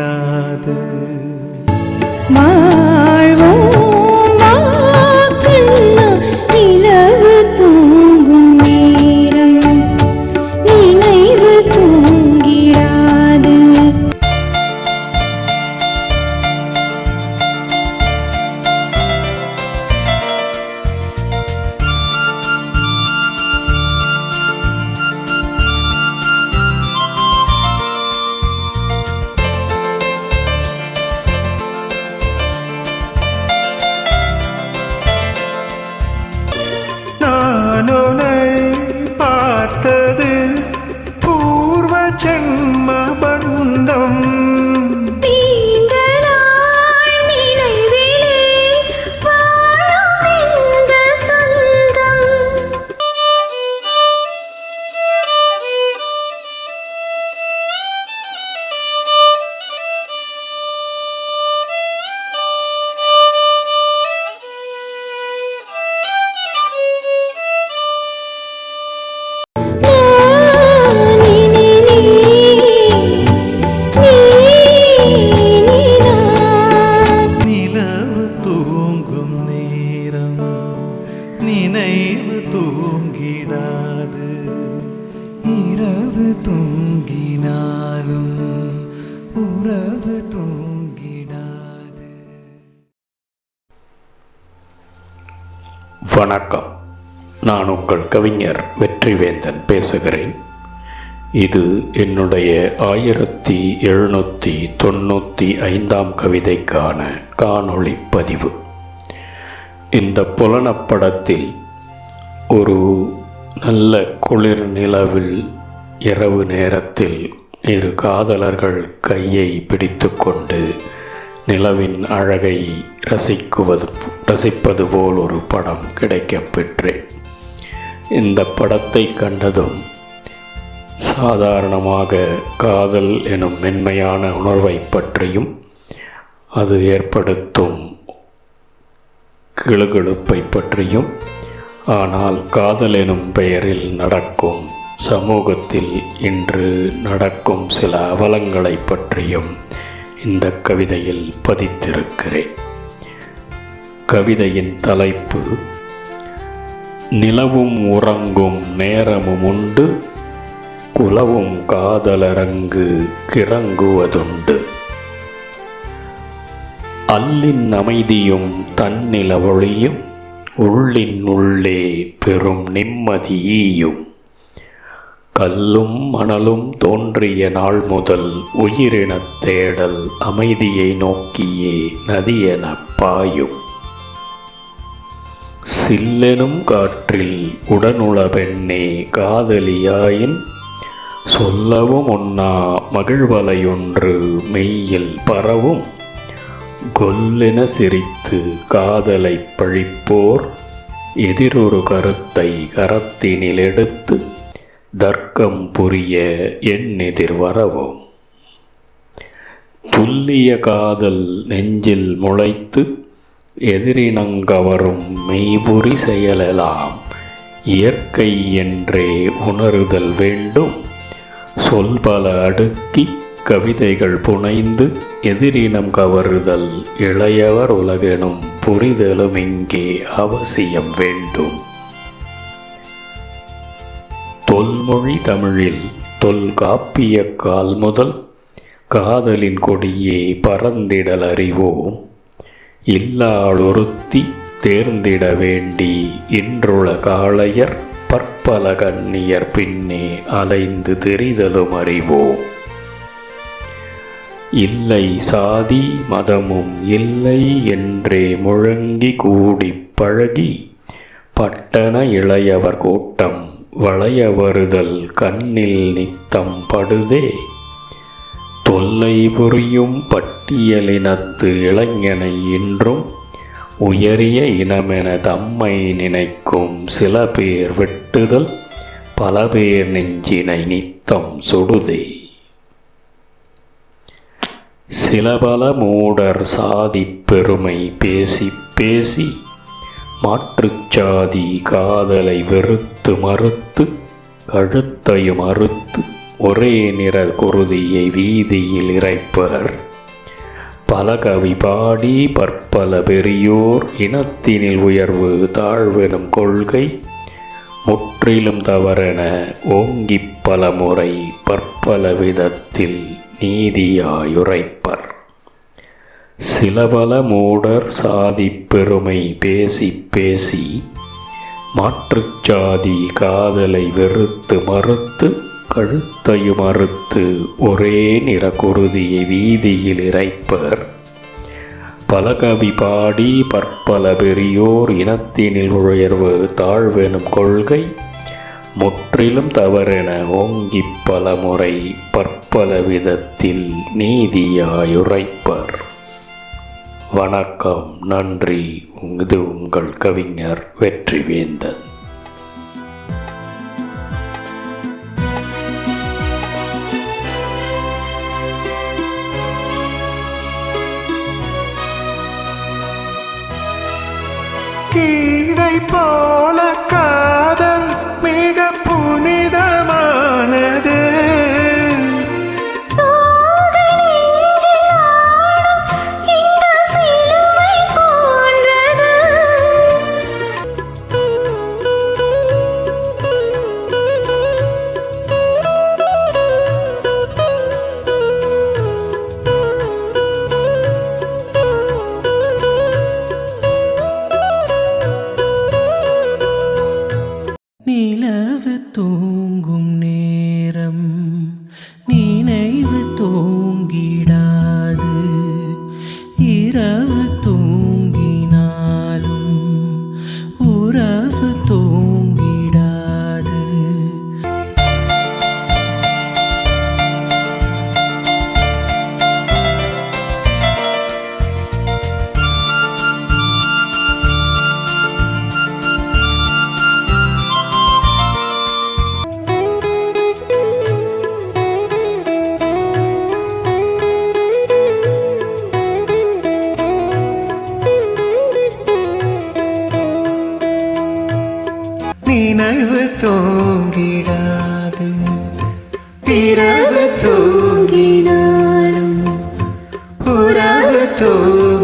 தூங்கிடாது. பார்த்தது பூர்வ ஜென்ம பந்தம். நினைவு தூங்கிடாது. இரவு தூங்கினாலும் உறவு தூங்கிடாது. வணக்கம், நான் உங்கள் கவிஞர் வெற்றிவேந்தன் பேசுகிறேன். இது என்னுடைய 1795ஆம் கவிதைக்கான காணொளி பதிவு. இந்த புலனப்படத்தில் ஒரு நல்ல குளிர் நிலவில் இரவு நேரத்தில் இரு காதலர்கள் கையை பிடித்து கொண்டு நிலவின் அழகை ரசிப்பது போல் ஒரு படம் கிடைக்கப் பெற்றேன். இந்த படத்தை கண்டதும் சாதாரணமாக காதல் எனும் மென்மையான உணர்வை பற்றியும் அது ஏற்படுத்தும் கிளுகிழுப்பை பற்றியும், ஆனால் காதல் எனும் பெயரில் நடக்கும் சமூகத்தில் இன்று நடக்கும் சில அவலங்களை பற்றியும் இந்த கவிதையில் பதித்திருக்கிறேன். கவிதையின் தலைப்பு நிலவும் உறங்கும் நேரமும் உண்டு, குலவும் காதலரங்கு கிறங்குவதுண்டு. அல்லின் அமைதியும் தன்னில ஒளியும் உள்ளின் உள்ளே பெரும் நிம்மதியும். கல்லும் மணலும் தோன்றிய நாள் முதல் உயிரினத் தேடல் அமைதியை நோக்கியே நதியென பாயும். சில்லெனும் காற்றில் உடனுள பெண்ணே காதலியாயின் சொல்லவும் ஒன்னா மகிழ்வலையொன்று மெய்யில் பரவும். கொல்லென சிரித்து காதலை பழிப்போர் எதிரொரு கருத்தை கரத்தினில் எடுத்து தர்க்கம் புரிய என் எதிர் வரவும். துல்லிய காதல் நெஞ்சில் முளைத்து எதிரினங்கவரும் மெய்புரி செயலெல்லாம் இயற்கை என்றே உணருதல் வேண்டும். சொல்பல அடுக்கி கவிதைகள் புனைந்து எதிரினம் கவருதல் இளையவர் உலகெனும் புரிதலும் இங்கே அவசியம் வேண்டும். தொல்மொழி தமிழில் தொல்காப்பிய கால் முதல் காதலின் கொடியே பறந்திடல் அறிவோம். இல்லாளொருத்தி தேர்ந்திட வேண்டி இன்றுள காளையர் பற்பல கண்ணியர் பின்னே அலைந்து தெரிதலும் அறிவோம். இல்லை சாதி மதமும் இல்லை என்றே முழங்கி கூடிப் பழகி பட்டண இளையவர் கூட்டம் வளைய வருதல் கண்ணில் நித்தம் படுதே. தொல்லை புரியும் பட்டியலினத்து இளைஞனை இன்றும் உயரிய இனமென தம்மை நினைக்கும் சில பேர் வெட்டுதல் பல பேர் நெஞ்சினை நித்தம் சுடுதே. சிலபல மூடர் சாதி பெருமை பேசி பேசி மாற்றுச்சாதி காதலை வெறுத்து மறுத்து கழுத்தையும் அறுத்து ஒரே நிற குருதியை வீதியில் இறைப்பர் பல கவி பாடி பற்பல பெரியோர் இனத்தினில் உயர்வு தாழ்வெனும் கொள்கை முற்றிலும் தவறென ஓங்கிப் பலமுறை பற்பல விதத்தில் நீதியாயுரைப்பர். சிலபல மூடர் சாதிப் பெருமை பேசி பேசி மாற்றுச் சாதி காதலை வெறுத்து மறுத்து கழுத்தையும் அறுத்து ஒரே நிற குருதியை வீதியில் இறைப்பர். பல கவி பாடி பற்பல பெரியோர் இனத்தினில் உயர்வு தாழ்வெனும் கொள்கை முற்றிலும் தவறென ஓங்கிப் பலமுறை பற்பல விதத்தில் நீதியாயுரைப்பர். வணக்கம், நன்றி. இது உங்கள் கவிஞர் வெற்றிவேந்தன். கீதை போல காதல் மிக புனிதமானது. நிலவு தூங்கும் நேரம் நினைவு தூங்கிடாது. இரவு தூங்கினாலும் உறவு தூங்கிடாது. நினைவு தூங்கிடாது. இரவு தூங்கினாலும் உறவு தூங்கிடாது.